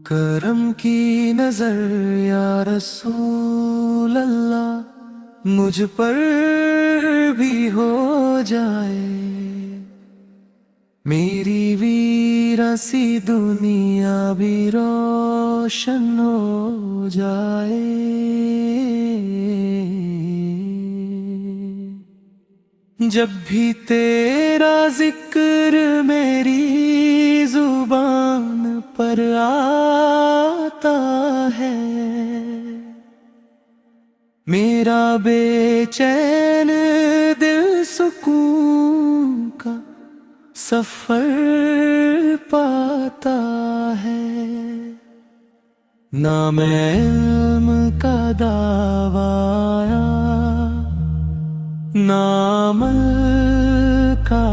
करम की नजर या रसूल अल्लाह मुझ पर भी हो जाए, मेरी वीरासी दुनिया भी रोशन हो जाए। जब भी तेरा जिक्र मेरी जुबान पर आता है, मेरा बेचैन दिल सुकून का सफर पाता है। ना मैं इल्म का दावाया, ना अमल का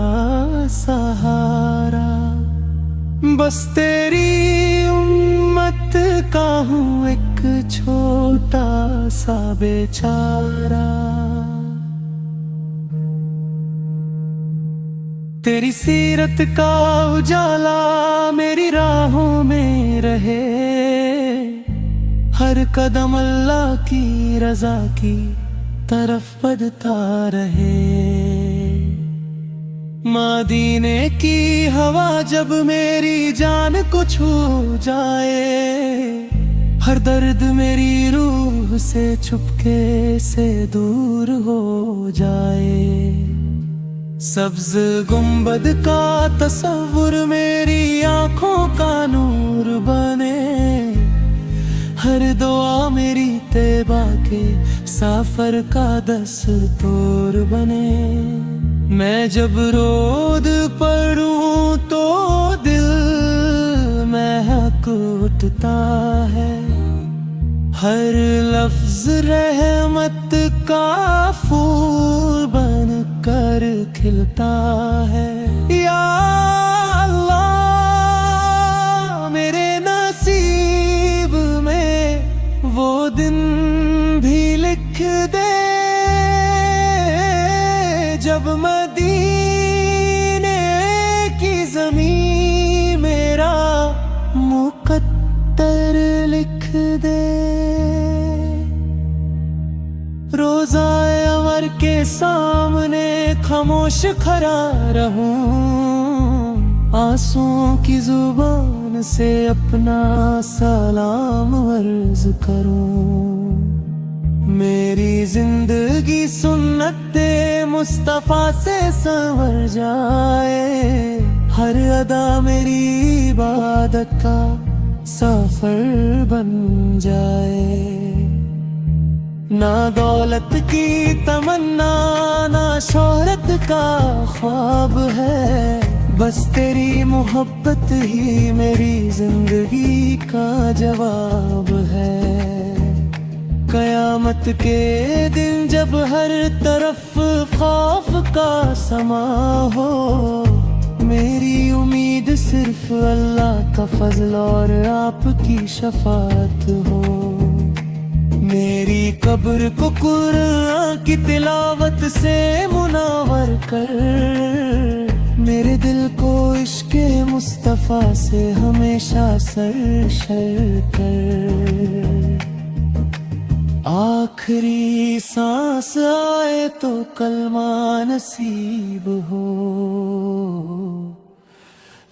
सहारा, बस तेरी उम्मत का हूँ एक छोटा सा बेचारा। तेरी सीरत का उजाला मेरी राहों में रहे, हर कदम अल्लाह की रजा की तरफ बढ़ता रहे। मदीने की हवा जब मेरी जान को छू जाए, हर दर्द मेरी रूह से चुपके से दूर हो जाए। सब्ज गुंबद का तस्वुर मेरी आंखों का नूर बने, हर दुआ मेरी तैबा के सफर का दस्तूर बने। मैं जब रोद पढ़ूं तो दिल महक उठता है, हर लफ्ज रहमत का फूल बन कर खिलता है। या अल्लाह मेरे नसीब में वो दिन भी लिख दे, जब मदीने की ज़मीं मेरा मुकद्दर लिख दे। रोज़ाए अमर के सामने खामोश खड़ा रहूं, आंसुओं की जुबान से अपना सलाम अर्ज करूं। मेरी जिंदगी सुन्नते मुस्तफा से संवर जाए, हर अदा मेरी इबादत का सफर बन जाए। ना दौलत की तमन्ना ना शोहरत का ख्वाब है, बस तेरी मोहब्बत ही मेरी जिंदगी का जवाब है। कयामत के दिन जब हर तरफ खौफ का समा हो, मेरी उम्मीद सिर्फ अल्लाह का फजल और आपकी शफाअत हो। मेरी कब्र को कुरान की तिलावत से मुनावर कर, मेरे दिल को इश्क़े मुस्तफ़ा से हमेशा सरशर कर। आखिरी सांस आए तो कलमा नसीब हो,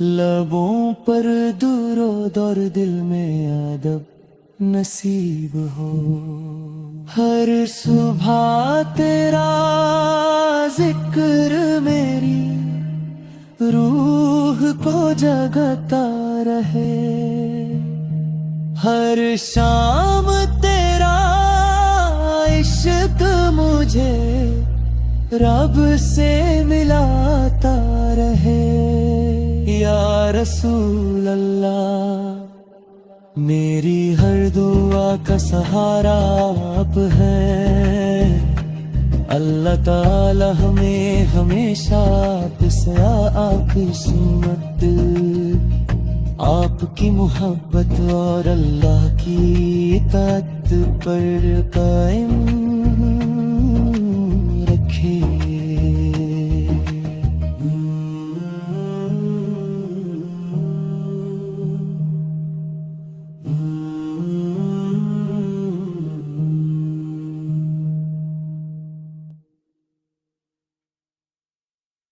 लबों पर दुरूद और दिल में अदब नसीब हो। हर सुबह तेरा जिक्र मेरी रूह को जगाता रहे, हर शाम तेरा इश्क मुझे रब से मिलाता रहे। या रसूल अल्लाह मेरी हर दुआ का सहारा आप है, अल्लाह ताला हमें हमेशा आप से आपकी सुन्नत आपकी मोहब्बत और अल्लाह की इताअत पर कायम।